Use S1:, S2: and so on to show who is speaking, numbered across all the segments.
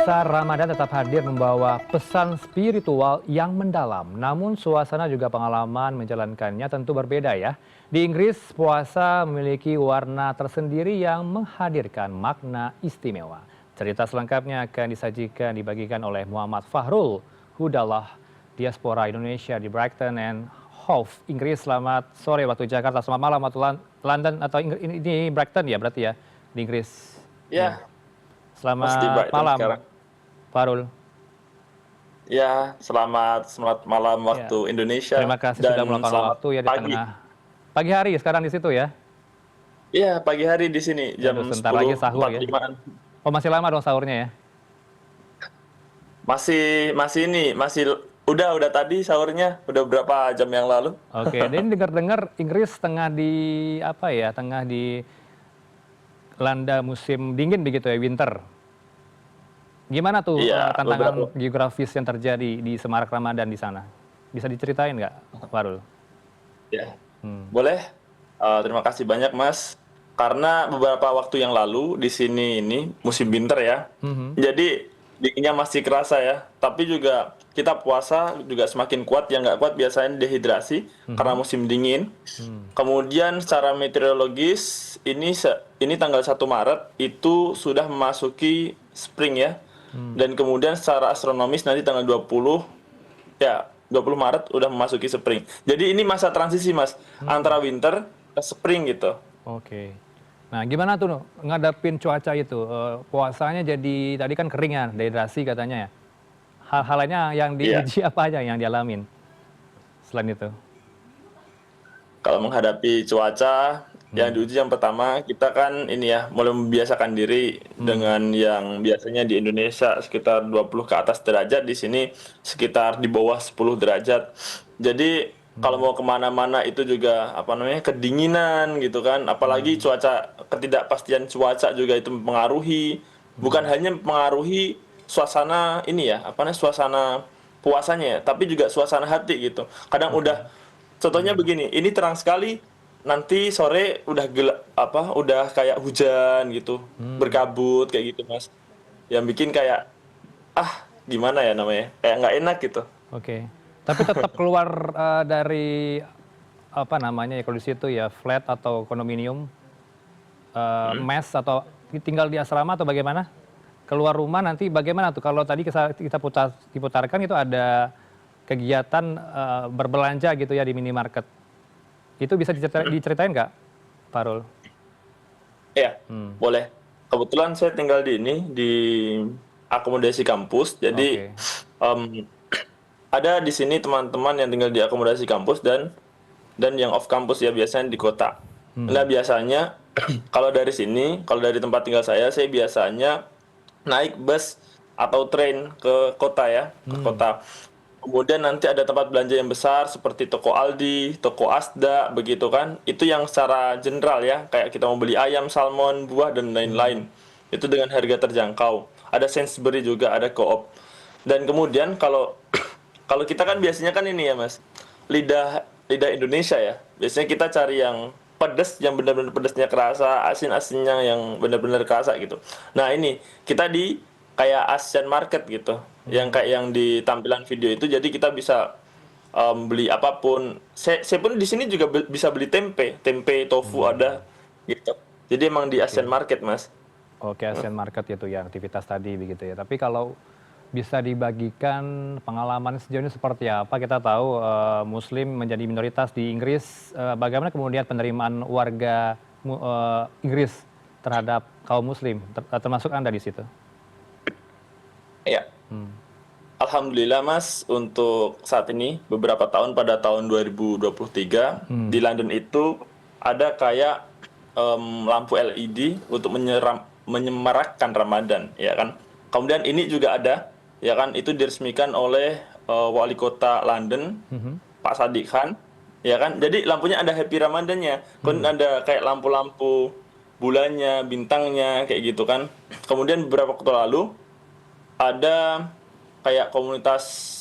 S1: Pemirsa, Ramadan tetap hadir membawa pesan spiritual yang mendalam. Namun suasana juga pengalaman menjalankannya tentu berbeda ya. Di Inggris, puasa memiliki warna tersendiri yang menghadirkan makna istimewa. Cerita selengkapnya akan dibagikan oleh Muhammad Fahrul Hudallah, diaspora Indonesia di Brighton and Hove, Inggris. Selamat sore waktu Jakarta, selamat malam waktu London atau ini Brighton ya berarti ya di Inggris. Ya.
S2: Ya, Mas di
S1: Selamat
S2: Brighton
S1: malam,
S2: sekarang.
S1: Farul.
S2: Ya, selamat malam
S1: Ya,
S2: waktu Indonesia
S1: terima kasih sudah
S2: dan
S1: meluangkan
S2: selamat
S1: waktu ya di
S2: pagi.
S1: tengah pagi hari sekarang di situ ya.
S2: Iya, pagi hari di sini
S1: Waduh,
S2: jam
S1: sebentar lagi sahur ya.
S2: 10.45-an.
S1: Oh, masih lama dong sahurnya ya.
S2: Masih udah tadi sahurnya, udah berapa jam yang lalu.
S1: Oke, dan dengar-dengar Inggris tengah di apa ya, tengah di landa musim dingin begitu ya, winter. Gimana tuh
S2: Iya, beberapa.
S1: tantangan geografis yang terjadi di Semarak Ramadan di sana? Bisa diceritain nggak, Farul?
S2: Ya,
S1: Hmm.
S2: boleh. Terima kasih banyak, Mas. Karena beberapa waktu yang lalu di sini ini musim winter ya.
S1: Mhm.
S2: Jadi dinginnya masih kerasa ya. Tapi juga kita puasa juga semakin kuat. Yang nggak kuat biasanya dehidrasi karena
S1: Mhm.
S2: musim dingin.
S1: Hmm.
S2: Kemudian secara meteorologis ini tanggal 1 Maret itu sudah memasuki spring ya.
S1: Hmm.
S2: Dan kemudian secara astronomis nanti tanggal 20 ya 20 Maret udah memasuki spring. Jadi ini masa transisi Mas
S1: Hmm.
S2: antara winter ke spring gitu.
S1: Oke. Nah, gimana tuh ngadapin cuaca itu? Puasanya jadi tadi kan kering ya, dehidrasi katanya ya. Hal-hal lainnya yang
S2: Iya.
S1: diuji apa aja yang dialamin selain itu?
S2: Kalau menghadapi cuaca, yang
S1: Hmm.
S2: diuji yang pertama kita kan ini ya, mulai membiasakan diri
S1: Hmm.
S2: dengan yang biasanya di Indonesia sekitar 20 ke atas derajat, di sini sekitar di bawah 10 derajat. Jadi kalau
S1: Hmm.
S2: mau kemana-mana itu juga apa namanya kedinginan gitu kan, apalagi
S1: Hmm.
S2: ketidakpastian cuaca juga itu mempengaruhi, bukan
S1: Hmm.
S2: hanya mempengaruhi suasana ini ya, apa namanya suasana puasanya ya, tapi juga suasana hati gitu. Kadang
S1: Oke.
S2: udah contohnya
S1: Hmm.
S2: begini, ini terang sekali, nanti sore udah udah kayak hujan gitu,
S1: Hmm.
S2: berkabut kayak gitu, Mas. Yang bikin kayak, gimana ya namanya, kayak nggak enak gitu.
S1: Oke. Tapi tetap keluar dari apa namanya ya kalau di situ ya flat atau kondominium,
S2: Mhm.
S1: mes atau tinggal di asrama atau bagaimana? Keluar rumah nanti bagaimana tuh kalau tadi kita diputarkan itu ada kegiatan berbelanja gitu ya di minimarket. Itu bisa
S2: Mhm.
S1: diceritain nggak, Farul?
S2: Iya,
S1: Hmm.
S2: boleh. Kebetulan saya tinggal di akomodasi kampus, jadi
S1: Oke.
S2: em, ada di sini teman-teman yang tinggal di akomodasi kampus dan yang off kampus ya biasanya di kota.
S1: Hmm.
S2: Nah biasanya kalau dari tempat tinggal saya biasanya naik bus atau train ke kota ya, ke
S1: Hmm.
S2: kota. Kemudian nanti ada tempat belanja yang besar seperti toko Aldi, toko Asda, begitu kan. Itu yang secara general ya, kayak kita mau beli ayam, salmon, buah, dan
S1: Hmm.
S2: lain-lain. Itu dengan harga terjangkau. Ada Sainsbury juga, ada Co-op. Dan kemudian kalau kalau kita kan biasanya kan ini ya Mas, lidah lidah Indonesia ya. Biasanya kita cari yang pedas, yang benar-benar pedasnya kerasa, asin-asinnya yang benar-benar kerasa gitu. Nah ini kita di kayak Asian Market gitu, yang
S1: Hmm.
S2: kayak yang di tampilan video itu. Jadi kita bisa beli apapun. Saya pun di sini juga bisa beli tempe, tofu
S1: Hmm.
S2: ada gitu. Jadi emang di Asian
S1: Oke.
S2: Market Mas.
S1: Oke, Asian Market itu ya aktivitas tadi begitu ya. Tapi kalau bisa dibagikan pengalaman sejauh ini seperti apa? Kita tahu Muslim menjadi minoritas di Inggris. Bagaimana kemudian penerimaan warga Inggris terhadap kaum Muslim, termasuk Anda di situ?
S2: Ya.
S1: Hmm.
S2: Alhamdulillah Mas, untuk saat ini beberapa tahun pada tahun 2023
S1: Hmm.
S2: di London itu ada kayak lampu LED untuk menyemarakkan Ramadan, ya kan. Kemudian ini juga ada, ya kan, itu diresmikan oleh Wali Kota London,
S1: Mhm.
S2: Pak Sadiq Khan, ya kan. Jadi lampunya ada Happy Ramadannya,
S1: Hmm.
S2: kemudian ada kayak lampu-lampu bulannya, bintangnya, kayak gitu kan. Kemudian beberapa waktu lalu ada kayak komunitas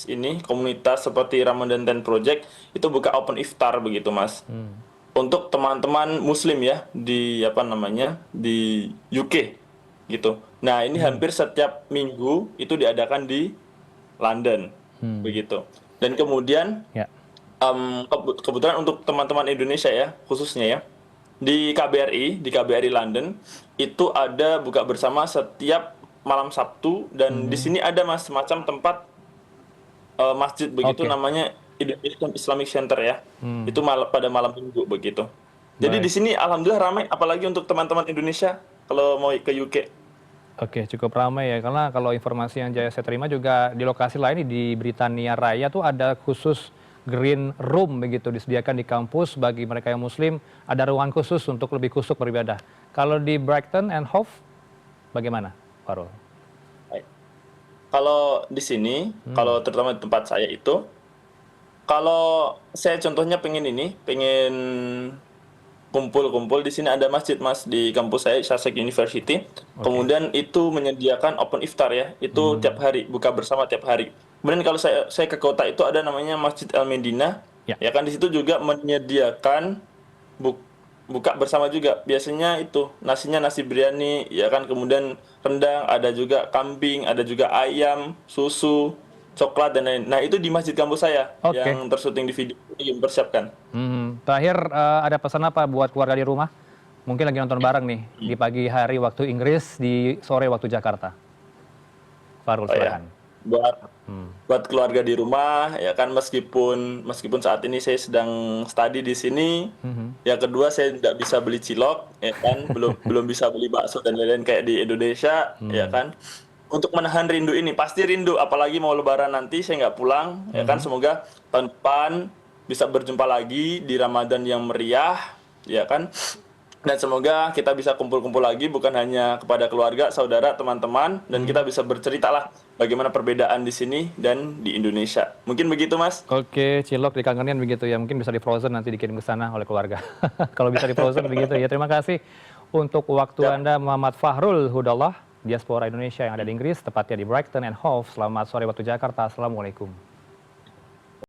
S2: seperti Ramadan 10 Project itu buka open iftar begitu Mas.
S1: Hmm.
S2: Untuk teman-teman muslim ya di apa namanya di UK gitu. Nah, ini hampir setiap minggu itu diadakan di London, begitu. Dan kemudian
S1: Ya.
S2: kebetulan untuk teman-teman Indonesia ya, khususnya ya, di KBRI London itu ada buka bersama setiap malam Sabtu dan di sini ada Mas semacam tempat masjid begitu
S1: Oke.
S2: namanya Indonesian Islamic Center ya. Itu pada malam Minggu begitu. Jadi
S1: Baik.
S2: di sini alhamdulillah ramai apalagi untuk teman-teman Indonesia kalau mau ke UK.
S1: Oke, cukup ramai ya, karena kalau informasi yang saya terima juga di lokasi lain di Britania Raya tuh ada khusus green room begitu disediakan di kampus bagi mereka yang muslim, ada ruangan khusus untuk lebih khusyuk beribadah. Kalau di Brighton and Hove bagaimana, Farul?
S2: Baik. Kalau di sini, kalau terutama di tempat saya itu, kalau saya contohnya pengen kumpul-kumpul di sini ada masjid Mas di kampus saya Sussex University. Kemudian itu menyediakan open iftar ya. Itu tiap hari buka bersama tiap hari. Kemudian kalau saya ke kota itu ada namanya Masjid Al Medina.
S1: Ya.
S2: Ya kan di situ juga menyediakan buka bersama juga. Biasanya itu nasinya nasi biryani ya kan kemudian rendang, ada juga kambing, ada juga ayam, susu, coklat dan lain. Nah, itu di masjid kampus saya
S1: Oke.
S2: yang tersyuting di video yang mempersiapkan.
S1: Terakhir ada pesan apa buat keluarga di rumah? Mungkin lagi nonton bareng nih di pagi hari waktu Inggris, di sore waktu Jakarta. Farul,
S2: Oh ya,
S1: silakan.
S2: buat keluarga di rumah ya kan meskipun saat ini saya sedang studi di sini, yang kedua saya tidak bisa beli cilok ya kan, belum bisa beli bakso dan lain-lain kayak di Indonesia ya kan. Untuk menahan rindu ini pasti rindu apalagi mau lebaran nanti saya nggak pulang ya kan, semoga tahun depan bisa berjumpa lagi di Ramadan yang meriah ya kan. Dan semoga kita bisa kumpul-kumpul lagi bukan hanya kepada keluarga, saudara, teman-teman dan kita bisa bercerita lah bagaimana perbedaan di sini dan di Indonesia. Mungkin begitu, Mas.
S1: Oke, cilok dikangenin begitu ya. Mungkin bisa di frozen nanti dikirim ke sana oleh keluarga. Kalau bisa di frozen begitu ya. Terima kasih untuk waktu
S2: Ya.
S1: Anda Muhammad Fahrul Hudallah, diaspora Indonesia yang ada di Inggris, tepatnya di Brighton and Hove. Selamat sore waktu Jakarta. Assalamualaikum.